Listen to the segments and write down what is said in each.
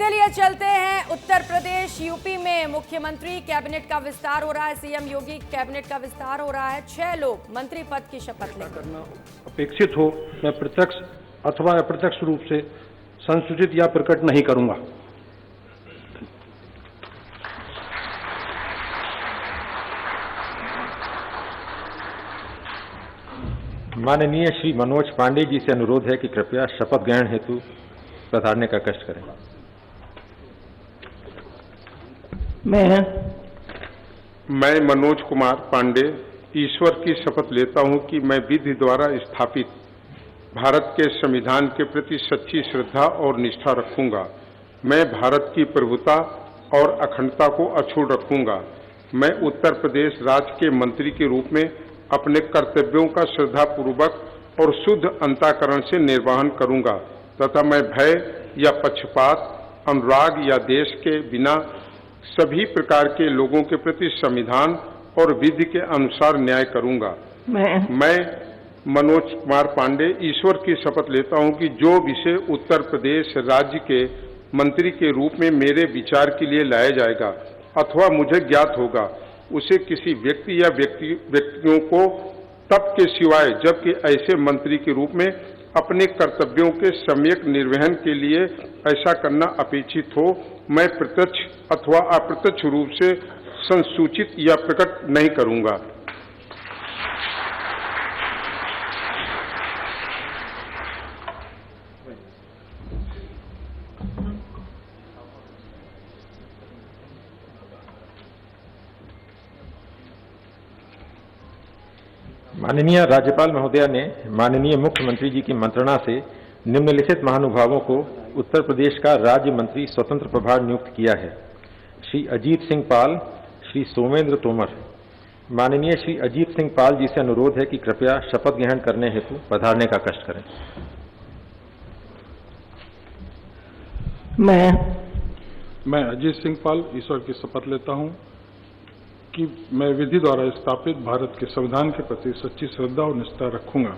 सीधे लिए चलते हैं उत्तर प्रदेश यूपी में मुख्यमंत्री कैबिनेट का विस्तार हो रहा है। सीएम योगी कैबिनेट का विस्तार हो रहा है। 6 लोग मंत्री पद की शपथ लेंगे। करना अपेक्षित हो मैं प्रत्यक्ष अथवा अप्रत्यक्ष रूप से संसूचित या प्रकट नहीं करूंगा। माननीय श्री मनोज पांडे जी से अनुरोध है कि कृपया शपथ ग्रहण हेतु पधारने का कष्ट करें। मैं मनोज कुमार पांडे ईश्वर की शपथ लेता हूं कि मैं विधि द्वारा स्थापित भारत के संविधान के प्रति सच्ची श्रद्धा और निष्ठा रखूंगा। मैं भारत की प्रभुता और अखंडता को अक्षुण्ण रखूंगा। मैं उत्तर प्रदेश राज्य के मंत्री के रूप में अपने कर्तव्यों का श्रद्धापूर्वक और शुद्ध अंतःकरण से निर्वहन करूंगा तथा मैं भय या पक्षपात, अनुराग या द्वेष के बिना सभी प्रकार के लोगों के प्रति संविधान और विधि के अनुसार न्याय करूंगा। मैं मनोज कुमार पांडे ईश्वर की शपथ लेता हूं कि जो विषय उत्तर प्रदेश राज्य के मंत्री के रूप में मेरे विचार के लिए लाया जाएगा अथवा मुझे ज्ञात होगा उसे किसी व्यक्ति या व्यक्तियों को तब के सिवाय जबकि ऐसे मंत्री के रूप में अपने कर्तव्यों के सम्यक निर्वहन के लिए ऐसा करना अपेक्षित हो मैं प्रत्यक्ष अथवा अप्रत्यक्ष रूप से संसूचित या प्रकट नहीं करूंगा। माननीय राज्यपाल महोदया ने माननीय मुख्यमंत्री जी की मंत्रणा से निम्नलिखित महानुभावों को उत्तर प्रदेश का राज्य मंत्री स्वतंत्र प्रभार नियुक्त किया है। श्री अजीत सिंह पाल, श्री सोमेंद्र तोमर। माननीय श्री अजीत सिंह पाल जी से अनुरोध है कि कृपया शपथ ग्रहण करने हेतु पधारने का कष्ट करें। मैं अजीत सिंह पाल ईश्वर की शपथ लेता हूं कि मैं विधि द्वारा स्थापित भारत के संविधान के प्रति सच्ची श्रद्धा और निष्ठा रखूंगा।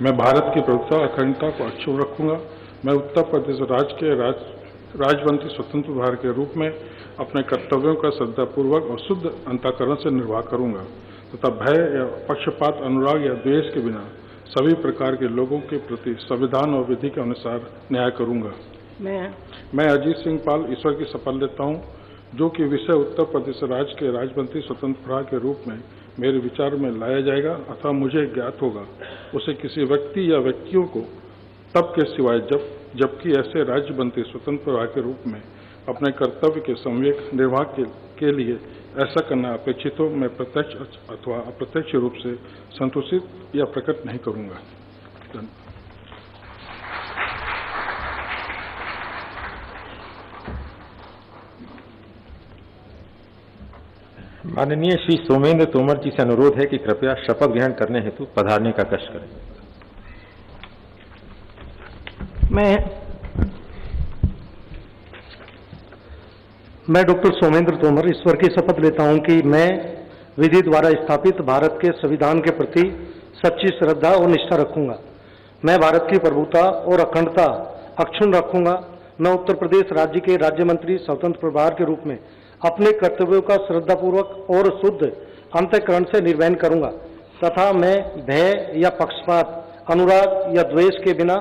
मैं भारत की प्रभुता अखंडता को अक्षुण्ण रखूंगा। मैं उत्तर प्रदेश राज्य के राज्यमंत्री स्वतंत्र प्रभार के रूप में अपने कर्तव्यों का श्रद्धापूर्वक और शुद्ध अंतःकरण से निर्वाह करूंगा तथा भय या पक्षपात, अनुराग या द्वेष के बिना सभी प्रकार के लोगों के प्रति संविधान और विधि के अनुसार न्याय करूंगा। मैं अजीत सिंह पाल ईश्वर की शपथ लेता हूं जो कि विषय उत्तर प्रदेश राज्य के राज्यमंत्री स्वतंत्र प्रभार के रूप में मेरे विचार में लाया जाएगा अथवा मुझे ज्ञात होगा उसे किसी व्यक्ति या व्यक्तियों को तब के सिवाय जबकि ऐसे राज्य मंत्री स्वतंत्र प्रभार के रूप में अपने कर्तव्य के सम्यक निर्वाह के लिए ऐसा करना अपेक्षित हो मैं प्रत्यक्ष अथवा अप्रत्यक्ष रूप से संतुष्ट या प्रकट नहीं करूंगा। माननीय श्री सोमेंद्र तोमर जी से अनुरोध है कि कृपया शपथ ग्रहण करने हेतु पधारने का कष्ट करें। मैं डॉक्टर सोमेंद्र तोमर ईश्वर की शपथ लेता हूं कि मैं विधि द्वारा स्थापित भारत के संविधान के प्रति सच्ची श्रद्धा और निष्ठा रखूंगा। मैं भारत की प्रभुता और अखंडता अक्षुण्ण रखूंगा। मैं उत्तर प्रदेश राज्य के राज्य मंत्री स्वतंत्र प्रभार के रूप में अपने कर्तव्यों का श्रद्धापूर्वक और शुद्ध अंतःकरण से निर्वहन करूंगा तथा मैं भय या पक्षपात, अनुराग या द्वेष के बिना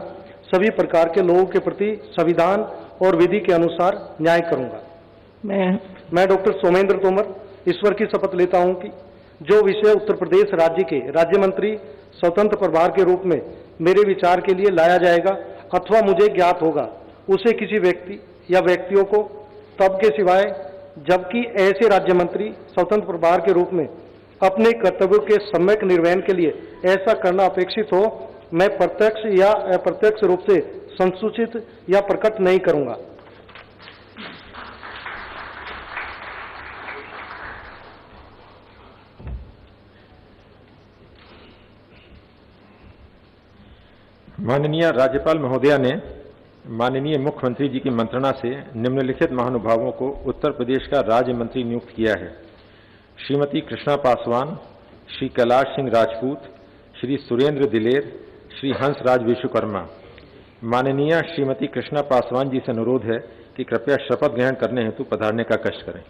सभी प्रकार के लोगों के प्रति संविधान और विधि के अनुसार न्याय करूंगा। मैं डॉक्टर सोमेंद्र तोमर ईश्वर की शपथ लेता हूं कि जो विषय उत्तर प्रदेश राज्य के राज्य मंत्री स्वतंत्र प्रभार के रूप में मेरे विचार के लिए लाया जाएगा अथवा मुझे ज्ञात होगा उसे किसी व्यक्ति या व्यक्तियों को तब के सिवाय जबकि ऐसे राज्य मंत्री स्वतंत्र प्रभार के रूप में अपने कर्तव्यों के सम्यक निर्वहन के लिए ऐसा करना अपेक्षित हो मैं प्रत्यक्ष या अप्रत्यक्ष रूप से संसूचित या प्रकट नहीं करूंगा। माननीय राज्यपाल महोदया ने माननीय मुख्यमंत्री जी की मंत्रणा से निम्नलिखित महानुभावों को उत्तर प्रदेश का राज्य मंत्री नियुक्त किया है। श्रीमती कृष्णा पासवान, श्री कैलाश सिंह राजपूत, श्री सुरेंद्र दिलेर, श्री हंसराज विश्वकर्मा। माननीय श्रीमती कृष्णा पासवान जी से अनुरोध है कि कृपया शपथ ग्रहण करने हेतु पधारने का कष्ट करें।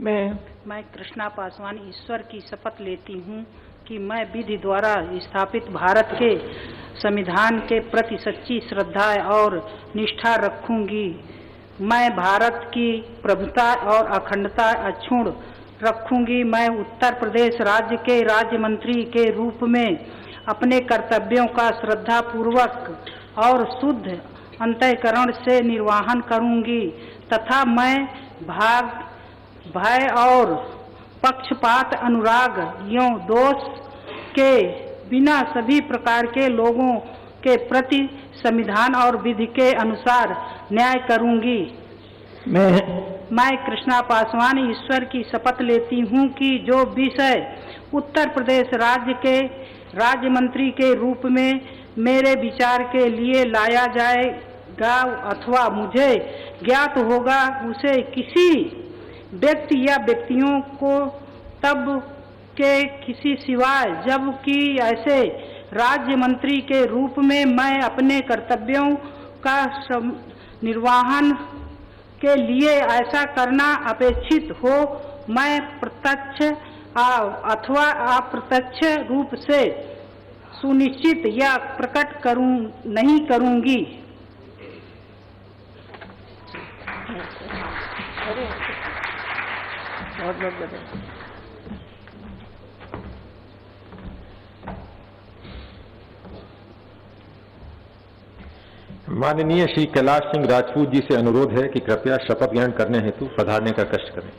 मैं कृष्णा पासवान ईश्वर की शपथ लेती हूँ कि मैं विधि द्वारा स्थापित भारत के संविधान के प्रति सच्ची श्रद्धा और निष्ठा रखूंगी। मैं भारत की प्रभुता और अखंडता अक्षुण्ण रखूंगी। मैं उत्तर प्रदेश राज्य के राज्य मंत्री के रूप में अपने कर्तव्यों का श्रद्धापूर्वक और शुद्ध अंतःकरण से निर्वहन करूंगी तथा मैं भय और पक्षपात, अनुराग एवं दोष के बिना सभी प्रकार के लोगों के प्रति संविधान और विधि के अनुसार न्याय करूंगी। मैं कृष्णा पासवान ईश्वर की शपथ लेती हूं कि जो विषय उत्तर प्रदेश राज्य के राज्य मंत्री के रूप में मेरे विचार के लिए लाया जाएगा अथवा मुझे ज्ञात होगा, उसे किसी व्यक्ति या व्यक्तियों को तब के किसी सिवाय जबकि ऐसे राज्य मंत्री के रूप में मैं अपने कर्तव्यों का निर्वहन के लिए ऐसा करना अपेक्षित हो, मैं प्रत्यक्ष अथवा अप्रत्यक्ष रूप से सुनिश्चित या प्रकट नहीं करूंगी। माननीय श्री कैलाश सिंह राजपूत जी से अनुरोध है कि कृपया शपथ ग्रहण करने हेतु पधारने का कष्ट करें।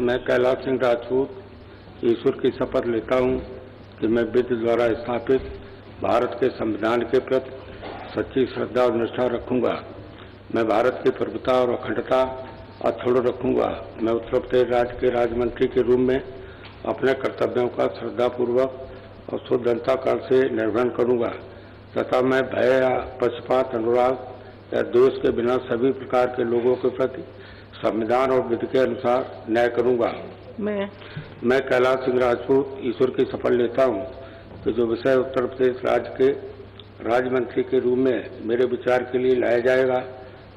मैं कैलाश सिंह राजपूत ईश्वर की शपथ लेता हूं कि मैं विधि द्वारा स्थापित भारत के संविधान के प्रति सच्ची श्रद्धा और निष्ठा रखूंगा। मैं भारत की प्रभुता और अखंडता अक्षुण्ण रखूंगा। मैं उत्तर प्रदेश राज्य के राज्य मंत्री के रूप में अपने कर्तव्यों का श्रद्धापूर्वक और शुद्ध अंतःकरण से निर्वहन करूंगा तथा मैं भय या पक्षपात, अनुराग या दोष के बिना सभी प्रकार के लोगों के प्रति संविधान और विधि के अनुसार न्याय करूंगा। मैं कैलाश सिंह राजपूत ईश्वर की शपथ लेता हूं कि जो विषय उत्तर प्रदेश राज्य के राज्य मंत्री के रूप में मेरे विचार के लिए लाया जाएगा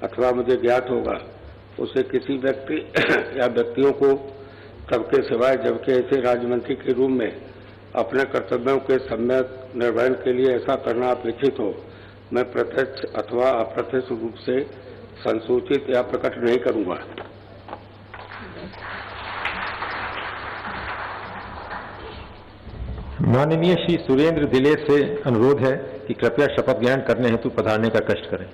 अथवा मुझे ज्ञात होगा, उसे किसी व्यक्ति या व्यक्तियों को तब के सिवाय जबकि ऐसे राज्य मंत्री के रूप में अपने कर्तव्यों के सम्यक निर्वहन के लिए ऐसा करना अपेक्षित हो, मैं प्रत्यक्ष अथवा अप्रत्यक्ष रूप से संसूचित या प्रकट नहीं करूंगा। माननीय श्री सुरेंद्र दिलेर से अनुरोध है कि कृपया शपथ ग्रहण करने हेतु पधारने का कष्ट करें।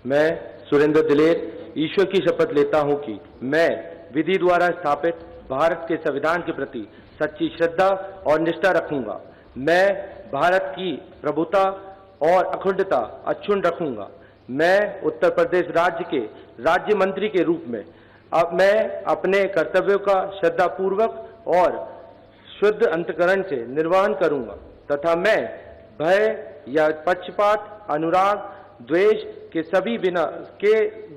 मैं सुरेंद्र दिलेर ईश्वर की शपथ लेता हूं कि मैं विधि द्वारा स्थापित भारत के संविधान के प्रति सच्ची श्रद्धा और निष्ठा रखूंगा। मैं भारत की प्रभुता और अखंडता अक्षुण्ण रखूंगा। मैं उत्तर प्रदेश राज्य के राज्य मंत्री के रूप में मैं अपने कर्तव्यों का श्रद्धापूर्वक और शुद्ध अंतःकरण से निर्वहन करूंगा तथा मैं भय या पक्षपात, अनुराग, द्वेष के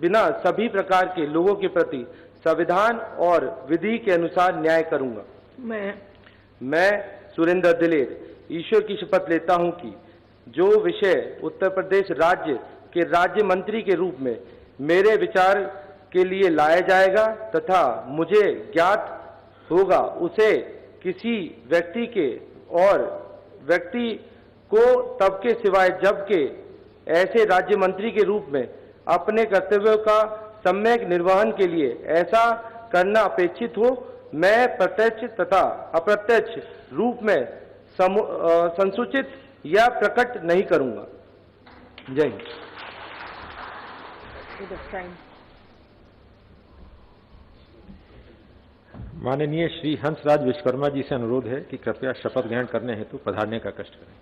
बिना सभी प्रकार के लोगों के प्रति संविधान और विधि के अनुसार न्याय करूंगा। मैं सुरेंद्र दिलेर ईश्वर की शपथ लेता हूं कि जो विषय उत्तर प्रदेश राज्य के राज्य मंत्री के रूप में मेरे विचार के लिए लाया जाएगा तथा मुझे ज्ञात होगा, उसे किसी व्यक्ति को तब के सिवाय जबकि ऐसे राज्य मंत्री के रूप में अपने कर्तव्यों का सम्यक निर्वहन के लिए ऐसा करना अपेक्षित हो, मैं प्रत्यक्ष तथा अप्रत्यक्ष रूप में संसूचित या प्रकट नहीं करूंगा। जय हिंद। माननीय श्री हंसराज विश्वकर्मा जी से अनुरोध है कि कृपया शपथ ग्रहण करने हेतु पधारने का कष्ट करें।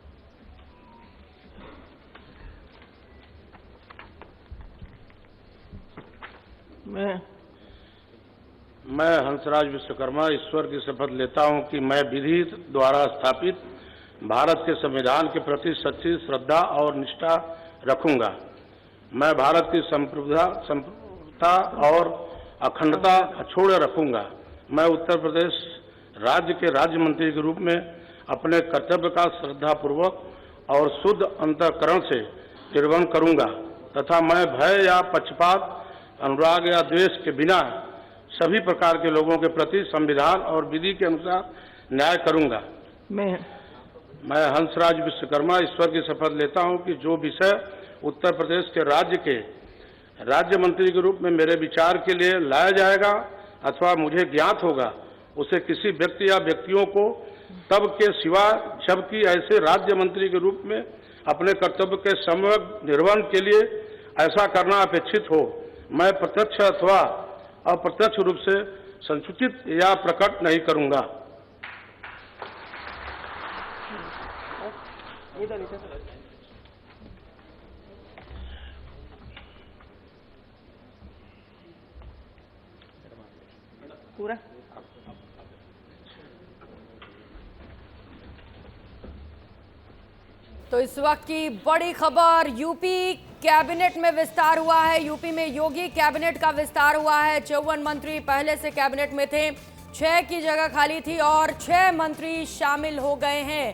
मैं हंसराज विश्वकर्मा ईश्वर की शपथ लेता हूं कि मैं विधि द्वारा स्थापित भारत के संविधान के प्रति सच्ची श्रद्धा और निष्ठा रखूंगा। मैं भारत की संप्रभुता और अखंडता अक्षुण्ण रखूंगा। मैं उत्तर प्रदेश राज्य के राज्य मंत्री के रूप में अपने कर्तव्य का श्रद्धापूर्वक और शुद्ध अंतःकरण से निर्वहन करूंगा तथा मैं भय या पक्षपात, अनुराग या द्वेष के बिना सभी प्रकार के लोगों के प्रति संविधान और विधि के अनुसार न्याय करूंगा। मैं हंसराज विश्वकर्मा ईश्वर की शपथ लेता हूं कि जो विषय उत्तर प्रदेश के राज्य मंत्री के रूप में मेरे विचार के लिए लाया जाएगा अथवा मुझे ज्ञात होगा, उसे किसी व्यक्ति या व्यक्तियों को तब के सिवा जबकि ऐसे राज्य मंत्री के रूप में अपने कर्तव्य के समग्र निर्वहन के लिए ऐसा करना अपेक्षित हो, मैं प्रत्यक्ष अथवा अप्रत्यक्ष रूप से संसूचित या प्रकट नहीं करूंगा। पूरा तो इस वक्त की बड़ी खबर, यूपी कैबिनेट में विस्तार हुआ है। यूपी में योगी कैबिनेट का विस्तार हुआ है। 54 मंत्री पहले से कैबिनेट में थे, 6 की जगह खाली थी और 6 मंत्री शामिल हो गए हैं।